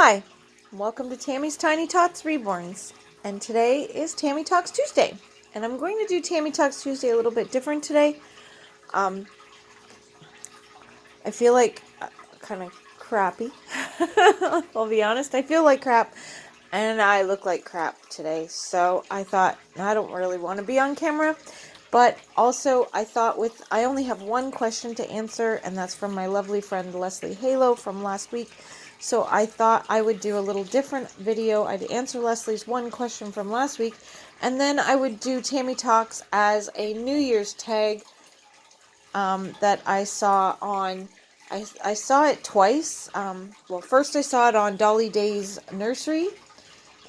Hi, welcome to Tammy's Tiny Tots Reborns, and today is Tammy Talks Tuesday, and I'm going to do Tammy Talks Tuesday a little bit different today. I feel like kind of crappy. I'll be honest, I feel like crap, and I look like crap today, so I thought I don't really want to be on camera, but also I thought I only have one question to answer, and that's from my lovely friend Leslie Halo from last week. So I thought I would do a little different video. I'd answer Leslie's one question from last week, and then I would do Tammy Talks as a New Year's tag that I saw on, I saw it twice. Well, first I saw it on Dolly Day's Nursery,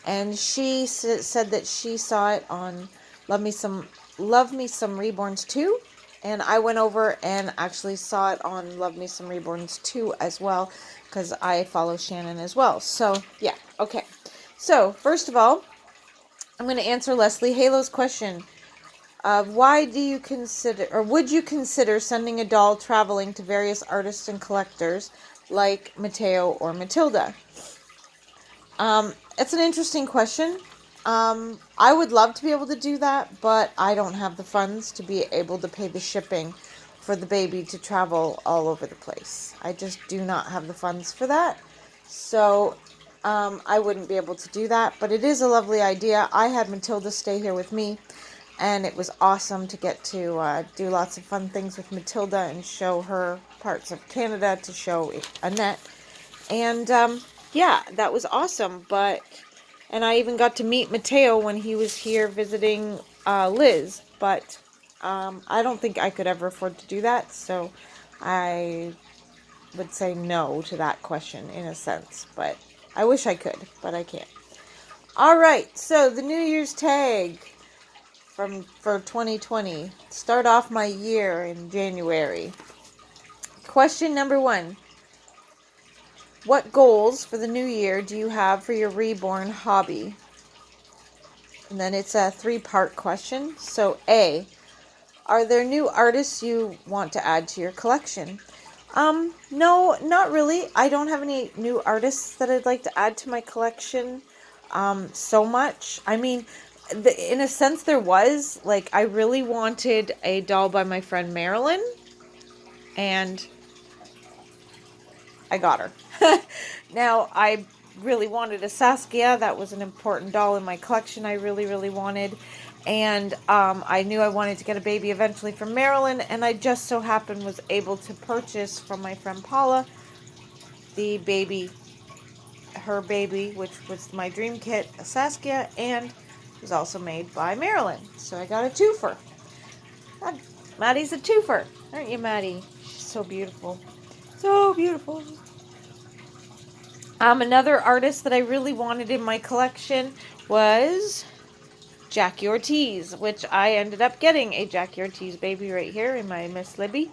and she said that she saw it on Love Me Some Reborns 2. And I went over and actually saw it on Love Me Some Reborns 2 as well, because I follow Shannon as well. So, yeah, okay. So, first of all, I'm going to answer Leslie Halo's question. Why do you consider, or would you consider sending a doll traveling to various artists and collectors like Mateo or Matilda? It's an interesting question. I would love to be able to do that, but I don't have the funds to be able to pay the shipping for the baby to travel all over the place. I just do not have the funds for that. So, I wouldn't be able to do that, but it is a lovely idea. I had Matilda stay here with me, and it was awesome to get to do lots of fun things with Matilda and show her parts of Canada, to show Annette. And, yeah, that was awesome, and I even got to meet Mateo when he was here visiting Liz, but I don't think I could ever afford to do that, so I would say no to that question in a sense, but I wish I could, but I can't. Alright, so the New Year's tag for 2020. Start off my year in January. Question number 1. What goals for the new year do you have for your reborn hobby? And then it's a 3-part question. So A, are there new artists you want to add to your collection? No, not really. I don't have any new artists that I'd like to add to my collection so much. I mean, in a sense there was, like, I really wanted a doll by my friend Marilyn, and I got her. Now, I really wanted a Saskia. That was an important doll in my collection I really, really wanted. And I knew I wanted to get a baby eventually from Marilyn, and I just so happened was able to purchase from my friend Paula the baby, her baby, which was my dream kit, a Saskia, and was also made by Marilyn. So I got a twofer. God, Maddie's a twofer. Aren't you, Maddie? She's so beautiful. So beautiful. Another artist that I really wanted in my collection was Jackie Ortiz, which I ended up getting a Jackie Ortiz baby right here in my Miss Libby.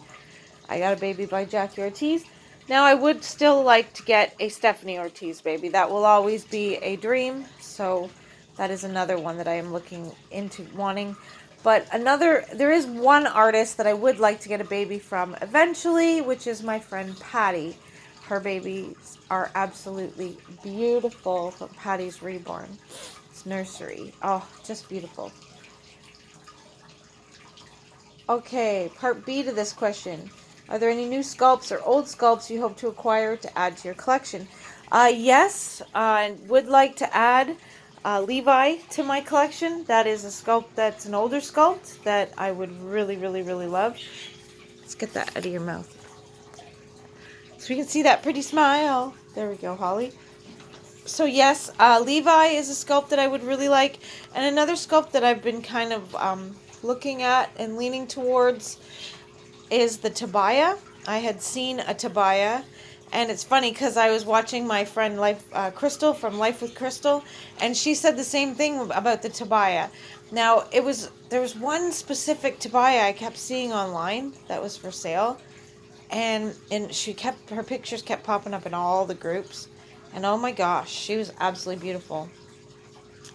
I got a baby by Jackie Ortiz. Now, I would still like to get a Stephanie Ortiz baby. That will always be a dream, so that is another one that I am looking into wanting. But there is one artist that I would like to get a baby from eventually, which is my friend Patty. Her babies are absolutely beautiful from Patty's Reborn. It's nursery. Oh, just beautiful. Okay, part B to this question. Are there any new sculpts or old sculpts you hope to acquire to add to your collection? Yes, I would like to add Levi to my collection. That is a sculpt that's an older sculpt that I would really, really, really love. Let's get that out of your mouth, so we can see that pretty smile. There we go, Holly. So yes, Levi is a sculpt that I would really like. And another sculpt that I've been kind of looking at and leaning towards is the Tobiah. I had seen a Tobiah, and it's funny because I was watching my friend Crystal from Life with Crystal, and she said the same thing about the Tobiah. Now, there was one specific Tobiah I kept seeing online that was for sale, and her pictures kept popping up in all the groups, and oh my gosh, she was absolutely beautiful.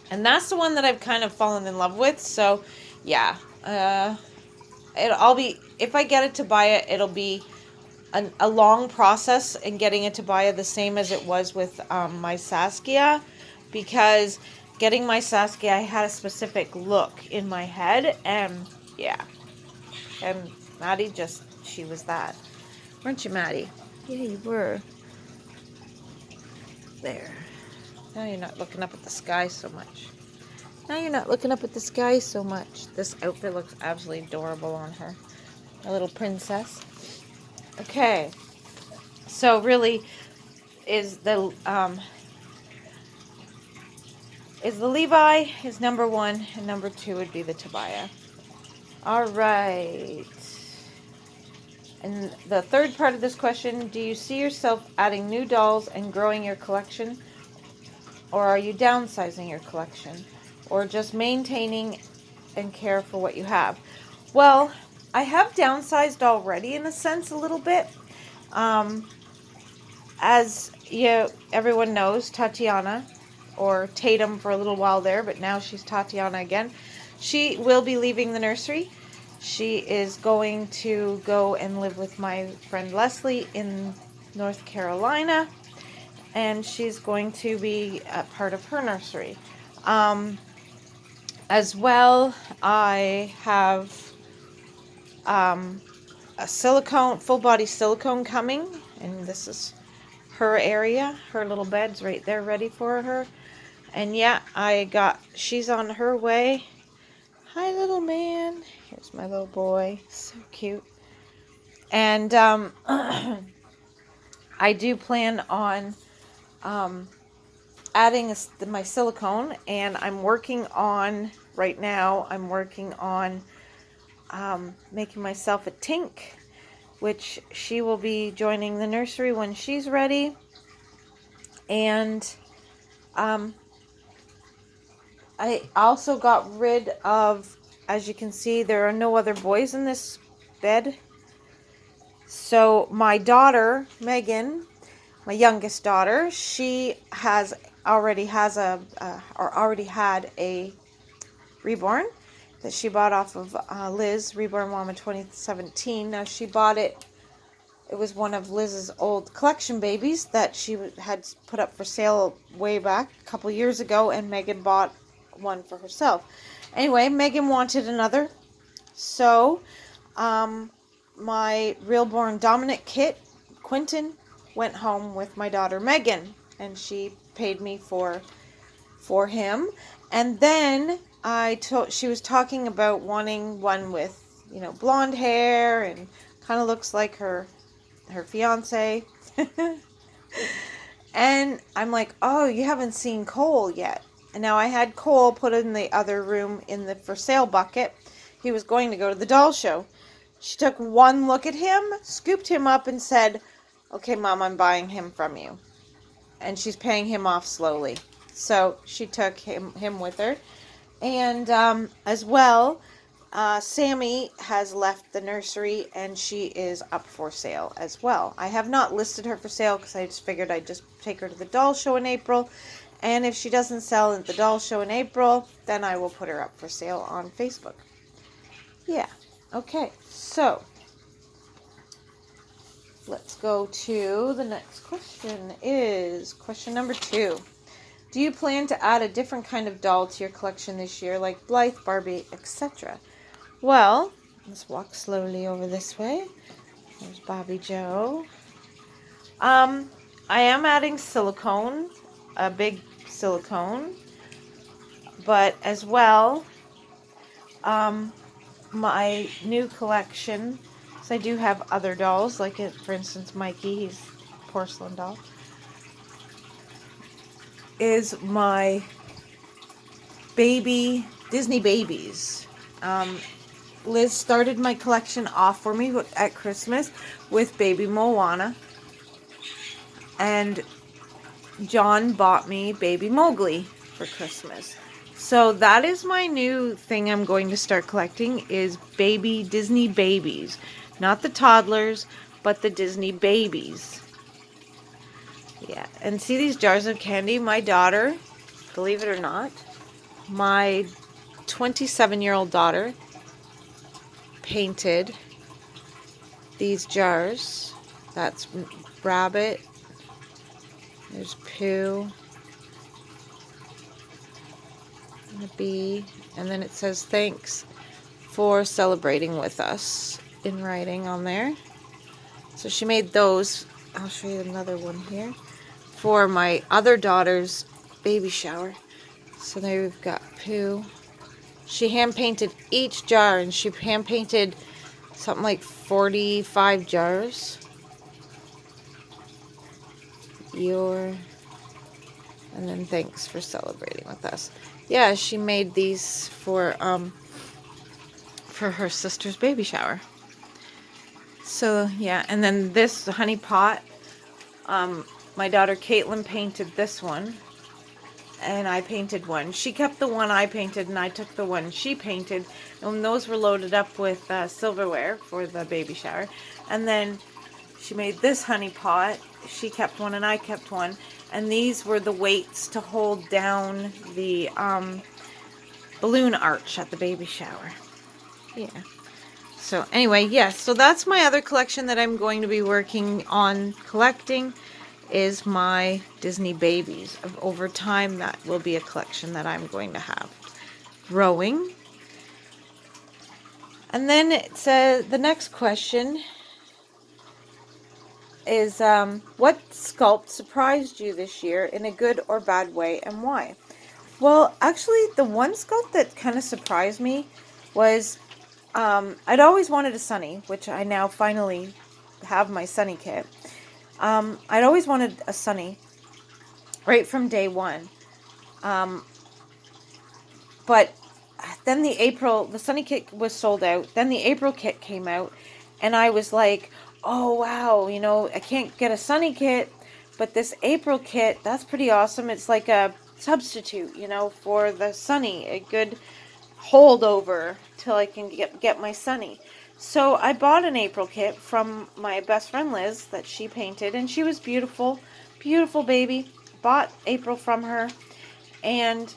And that's the one that I've kind of fallen in love with. So yeah, if I get it to buy it, it'll be a long process in getting a Tobiah the same as it was with my Saskia, because getting my Saskia, I had a specific look in my head, and yeah, and Maddie she was that. Weren't you, Maddie? Yeah, you were. There. Now you're not looking up at the sky so much. Now you're not looking up at the sky so much. This outfit looks absolutely adorable on her. A little princess. Okay. So really, is the Levi is number 1, and number 2 would be the Tobiah. All right. And the third part of this question, do you see yourself adding new dolls and growing your collection? Or are you downsizing your collection? Or just maintaining and care for what you have? Well, I have downsized already in a sense a little bit. As everyone knows, Tatiana, or Tatum for a little while there, but now she's Tatiana again. She will be leaving the nursery. She is going to go and live with my friend Leslie in North Carolina, and she's going to be a part of her nursery. As well, I have a full body silicone coming, and this is her area. Her little bed's right there ready for her. And yeah, she's on her way. Hi, little man. Here's my little boy. So cute. And I do plan on adding my silicone, and right now I'm working on making myself a Tink, which she will be joining the nursery when she's ready. And I also got rid of, as you can see, there are no other boys in this bed. So my daughter, Megan, my youngest daughter, she already had a reborn that she bought off of Liz, Reborn Mama 2017. Now she bought it. It was one of Liz's old collection babies that she had put up for sale way back a couple years ago, and Megan bought one for herself. Anyway, Megan wanted another, so my realborn dominant kit, Quentin, went home with my daughter Megan, and she paid me for him. And then she was talking about wanting one with blonde hair and kind of looks like her fiance. And I'm like, oh, you haven't seen Cole yet. And now I had Cole put in the other room in the for sale bucket. He was going to go to the doll show. She took one look at him, scooped him up, and said, okay, Mom, I'm buying him from you. And she's paying him off slowly. So she took him with her. And as well, Sammy has left the nursery, and she is up for sale as well. I have not listed her for sale because I just figured I'd just take her to the doll show in April. And if she doesn't sell at the doll show in April, then I will put her up for sale on Facebook. Yeah. Okay. So let's go to the next question. Is question number 2. Do you plan to add a different kind of doll to your collection this year, like Blythe, Barbie, etc.? Well, let's walk slowly over this way. There's Bobby Joe. I am adding silicone, a big silicone, but as well, my new collection, so I do have other dolls, like for instance Mikey, he's a porcelain doll, is my baby Disney babies. Liz started my collection off for me at Christmas with baby Moana, and John bought me baby Mowgli for Christmas. So that is my new thing I'm going to start collecting, is baby Disney babies. Not the toddlers, but the Disney babies. Yeah, and see these jars of candy? My daughter, believe it or not, my 27-year-old daughter painted these jars That's Rabbit. There's Pooh. And a bee. And then it says thanks for celebrating with us in writing on there. So she made those. I'll show you another one here for my other daughter's baby shower. So there we've got Pooh. She hand painted each jar, and she hand painted something like 45 jars. And then thanks for celebrating with us. Yeah, she made these for her sister's baby shower. So yeah, and then this honey pot, my daughter Caitlin painted this one, and I painted one. She kept the one I painted, and I took the one she painted, and those were loaded up with silverware for the baby shower. And then she made this honey pot. She kept one, and I kept one, and these were the weights to hold down the balloon arch at the baby shower. Yeah. So anyway, yes, so that's my other collection that I'm going to be working on collecting, is my Disney babies. Over time, that will be a collection that I'm going to have growing. And then it says, the next question is, what sculpt surprised you this year in a good or bad way, and why? Well, actually, the one sculpt that kind of surprised me was, I'd always wanted a Sunny, which I now finally have my Sunny kit. I'd always wanted a Sunny right from day one. But then the Sunny kit was sold out. Then the April kit came out, and I was like, oh wow, you know, I can't get a Sunny kit, but this April kit, that's pretty awesome. It's like a substitute, you know, for the Sunny, a good holdover till I can get my Sunny. So I bought an April kit from my best friend Liz that she painted, and she was beautiful, beautiful baby. Bought April from her, and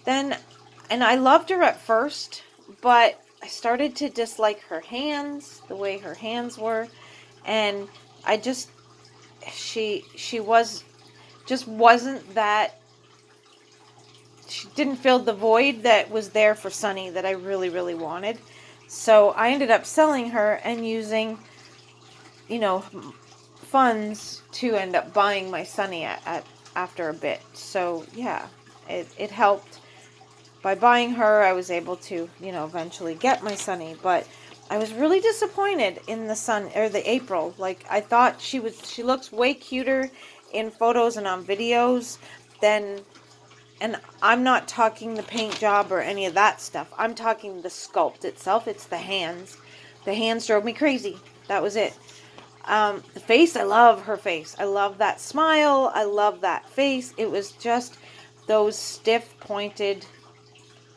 I loved her at first, but I started to dislike her hands, the way her hands were, and I just she wasn't that. She didn't fill the void that was there for Sunny that I really, really wanted. So I ended up selling her and using, you know, funds to end up buying my Sunny after a bit. So yeah, it helped. By buying her, I was able to, you know, eventually get my Sunny. But I was really disappointed in the April. Like, I thought she looks way cuter in photos and on videos than. And I'm not talking the paint job or any of that stuff. I'm talking the sculpt itself. It's the hands. The hands drove me crazy. That was it. The face, I love her face. I love that smile. I love that face. It was just those stiff, pointed,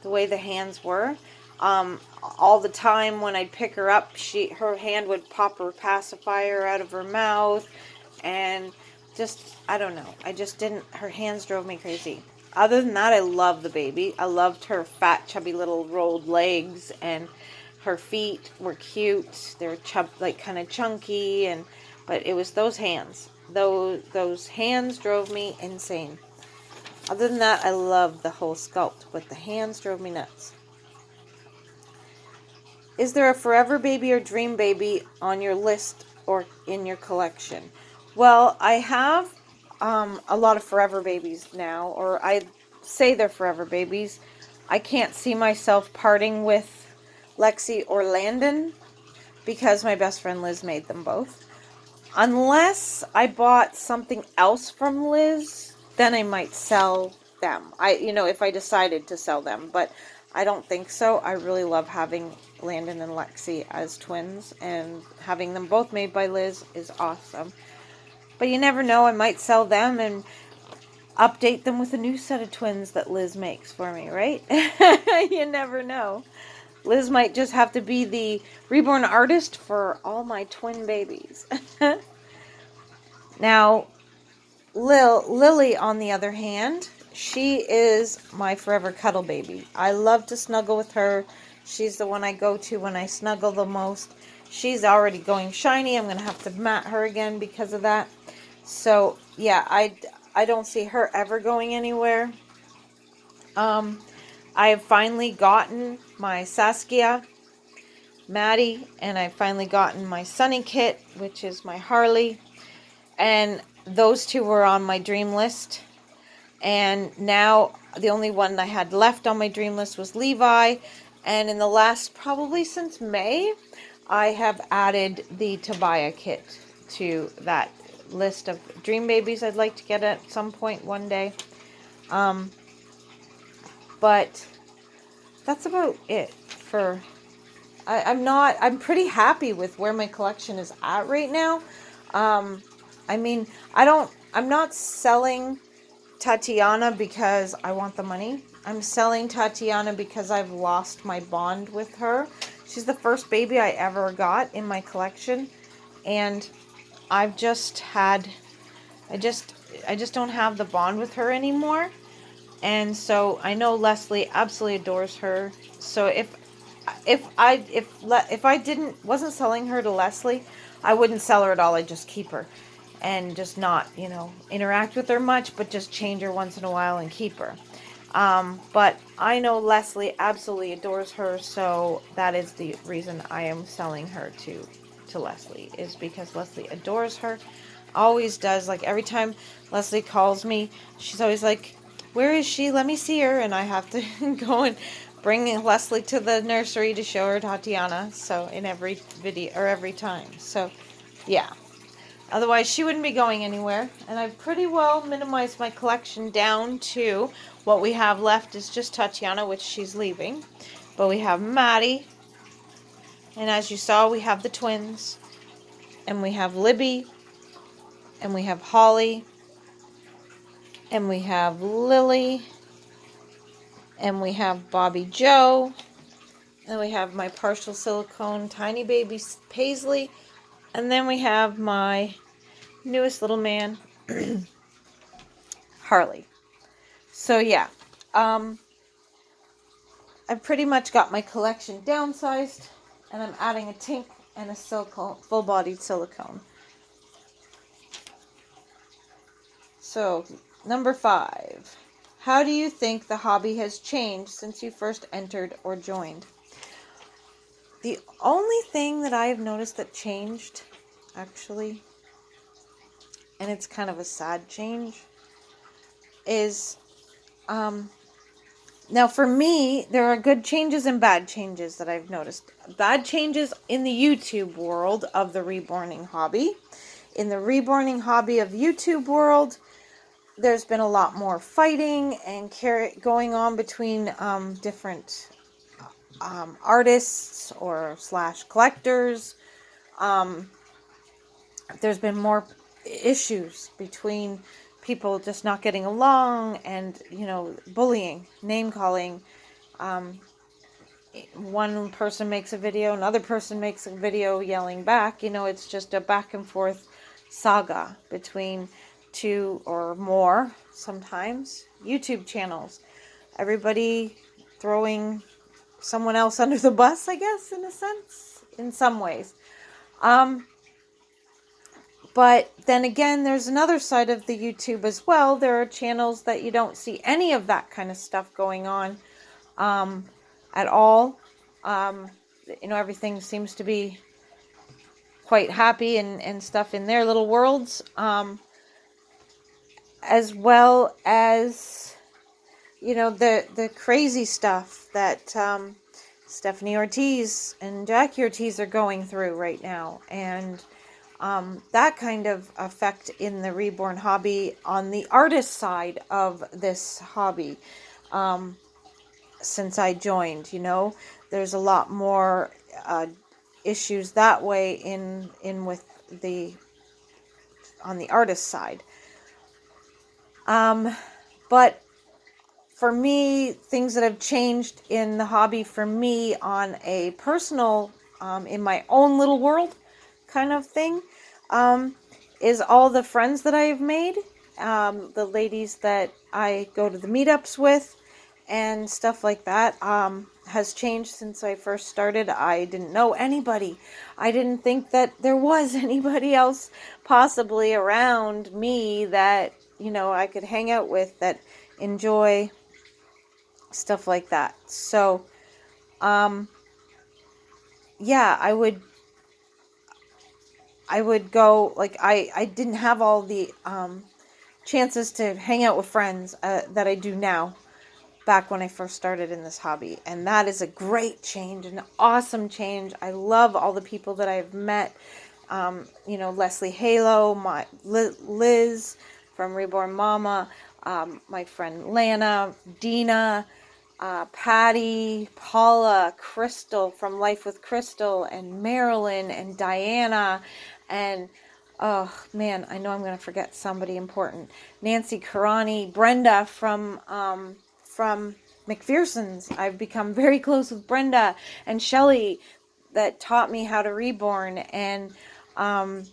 the way the hands were. All the time when I'd pick her up, her hand would pop her pacifier out of her mouth. And just, I don't know. Her hands drove me crazy. Other than that, I love the baby. I loved her fat, chubby little rolled legs, and her feet were cute. They were kind of chunky, but it was those hands. Those hands drove me insane. Other than that, I loved the whole sculpt, but the hands drove me nuts. Is there a forever baby or dream baby on your list or in your collection? Well, I have a lot of forever babies now, or I say they're forever babies. I can't see myself parting with Lexi or Landon because my best friend Liz made them both. Unless I bought something else from Liz, then I might sell them. If I decided to sell them, but I don't think so. I really love having Landon and Lexi as twins, and having them both made by Liz is awesome. But you never know, I might sell them and update them with a new set of twins that Liz makes for me, right? You never know. Liz might just have to be the reborn artist for all my twin babies. Now, Lily, on the other hand, she is my forever cuddle baby. I love to snuggle with her. She's the one I go to when I snuggle the most. She's already going shiny. I'm going to have to mat her again because of that. So, yeah, I don't see her ever going anywhere. I have finally gotten my Saskia, Maddie, and I've finally gotten my Sunny Kit, which is my Harley. And those two were on my dream list. And now the only one I had left on my dream list was Levi. And in the last, probably since May, I have added the Tobiah kit to that list of dream babies I'd like to get at some point one day. But that's about it for... I'm pretty happy with where my collection is at right now. I mean, I'm not selling Tatiana because I want the money. I'm selling Tatiana because I've lost my bond with her. She's the first baby I ever got in my collection, and I just don't have the bond with her anymore. And so I know Leslie absolutely adores her. So if I wasn't selling her to Leslie, I wouldn't sell her at all. I'd just keep her and just not, interact with her much, but just change her once in a while and keep her. But I know Leslie absolutely adores her, so that is the reason I am selling her to Leslie, is because Leslie adores her. Always does. Like, every time Leslie calls me, she's always like, "Where is she? Let me see her." And I have to go and bring Leslie to the nursery to show her Tatiana. So in every video, or every time. So yeah. Otherwise, she wouldn't be going anywhere. And I've pretty well minimized my collection down to what we have left is just Tatiana, which she's leaving. But we have Maddie. And as you saw, we have the twins. And we have Libby. And we have Holly. And we have Lily. And we have Bobby Joe. And we have my partial silicone tiny baby Paisley. And then we have my newest little man, Harley. So yeah, I've pretty much got my collection downsized, and I'm adding a Tink and a silicone, full-bodied silicone. So, number 5. How do you think the hobby has changed since you first entered or joined? The only thing that I have noticed that changed, actually, and it's kind of a sad change, is, now for me, there are good changes and bad changes that I've noticed. Bad changes in the YouTube world of the reborning hobby. In the reborning hobby of YouTube world, there's been a lot more fighting and going on between different artists or / collectors. There's been more issues between people just not getting along and, bullying, name calling. One person makes a video, another person makes a video yelling back. It's just a back and forth saga between 2 or more, sometimes, YouTube channels. Everybody throwing someone else under the bus, I guess, in a sense, in some ways. But then again, there's another side of the YouTube as well. There are channels that you don't see any of that kind of stuff going on at all. Everything seems to be quite happy and stuff in their little worlds. As well as, the crazy stuff that Stephanie Ortiz and Jackie Ortiz are going through right now. And that kind of effect in the reborn hobby on the artist side of this hobby. Since I joined, there's a lot more issues that way in with on the artist side. But for me, things that have changed in the hobby for me on a personal, in my own little world kind of thing, is all the friends that I have made, the ladies that I go to the meetups with, and stuff like that has changed since I first started. I didn't know anybody. I didn't think that there was anybody else possibly around me that, I could hang out with that enjoy stuff like that. So, yeah, I would go, like, I didn't have all the chances to hang out with friends that I do now back when I first started in this hobby. And that is a great change, an awesome change. I love all the people that I've met. Leslie Halo, Liz from Reborn Mama, my friend Lana, Dina, Patty, Paula, Crystal from Life with Crystal, and Marilyn and Diana, and oh man, I know I'm going to forget somebody important. Nancy Karani, Brenda from McPherson's. I've become very close with Brenda and Shelly that taught me how to reborn. And oh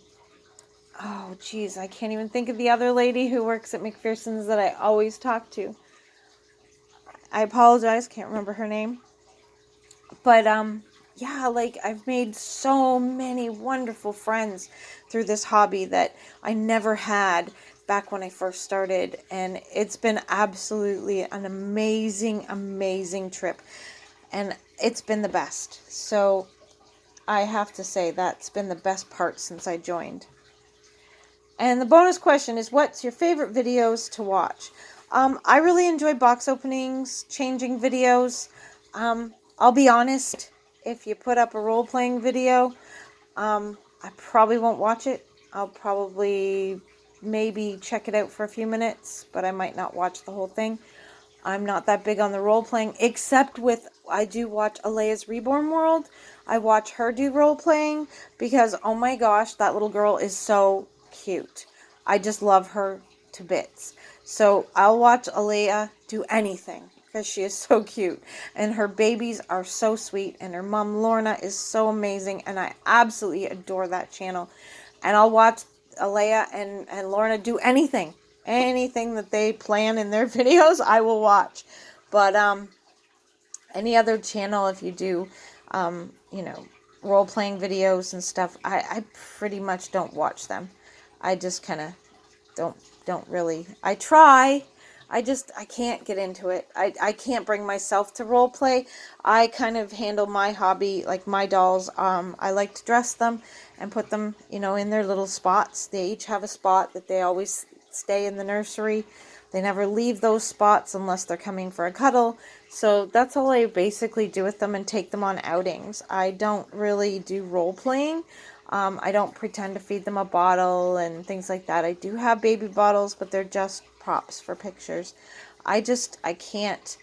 geez, I can't even think of the other lady who works at McPherson's that I always talk to. I apologize, can't remember her name. But yeah, like, I've made so many wonderful friends through this hobby that I never had back when I first started, and it's been absolutely an amazing, amazing trip, and it's been the best. So I have to say that's been the best part since I joined. And the bonus question is, what's your favorite videos to watch? I really enjoy box openings, changing videos. I'll be honest, if you put up a role-playing video, I probably won't watch it. I'll probably maybe check it out for a few minutes, but I might not watch the whole thing. I'm not that big on the role-playing, except I do watch Alea's Reborn World. I watch her do role-playing because, oh my gosh, that little girl is so cute. I just love her to bits. So I'll watch Alea do anything because she is so cute. And her babies are so sweet. And her mom, Lorna, is so amazing. And I absolutely adore that channel. And I'll watch Alea and Lorna do anything. Anything that they plan in their videos, I will watch. But any other channel, if you do, role-playing videos and stuff, I pretty much don't watch them. I just kind of don't really. I try. I can't get into it. I can't bring myself to role play. I kind of handle my hobby, like my dolls. I like to dress them and put them, in their little spots. They each have a spot that they always stay in the nursery. They never leave those spots unless they're coming for a cuddle. So that's all I basically do with them, and take them on outings. I don't really do role playing. I don't pretend to feed them a bottle and things like that. I do have baby bottles, but they're just props for pictures. I can't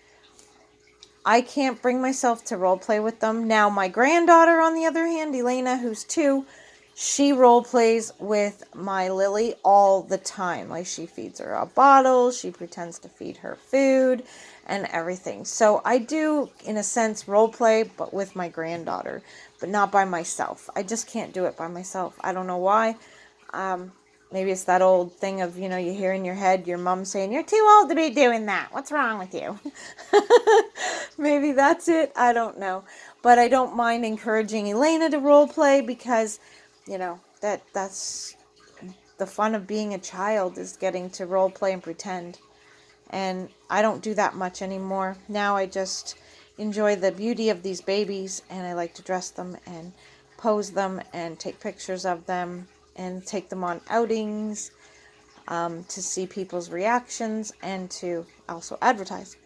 bring myself to role play with them. Now, my granddaughter, on the other hand, Elena, who's 2, she role plays with my Lily all the time. Like, she feeds her a bottle, she pretends to feed her food and everything. So I do, in a sense, role play, but with my granddaughter, but not by myself. I just can't do it by myself. I don't know why. Maybe it's that old thing of, you hear in your head your mom saying, "You're too old to be doing that. What's wrong with you?" Maybe that's it. I don't know. But I don't mind encouraging Elena to role play because, that's the fun of being a child, is getting to role play and pretend. And I don't do that much anymore. Now I just enjoy the beauty of these babies, and I like to dress them and pose them and take pictures of them and take them on outings to see people's reactions and to also advertise.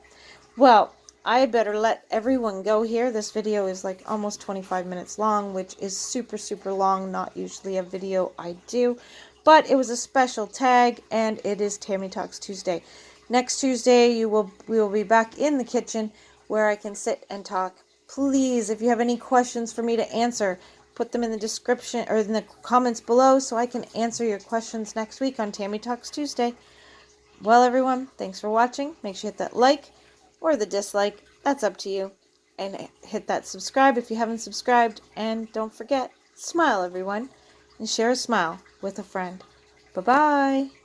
Well, I better let everyone go here. This video is like almost 25 minutes long, which is super, super long. Not usually a video I do, but it was a special tag, and it is Tammy Talks Tuesday. Next Tuesday, we will be back in the kitchen where I can sit and talk. Please, if you have any questions for me to answer, put them in the description or in the comments below so I can answer your questions next week on Tammy Talks Tuesday. Well, everyone, thanks for watching. Make sure you hit that like or the dislike. That's up to you. And hit that subscribe if you haven't subscribed. And don't forget, smile, everyone, and share a smile with a friend. Bye-bye.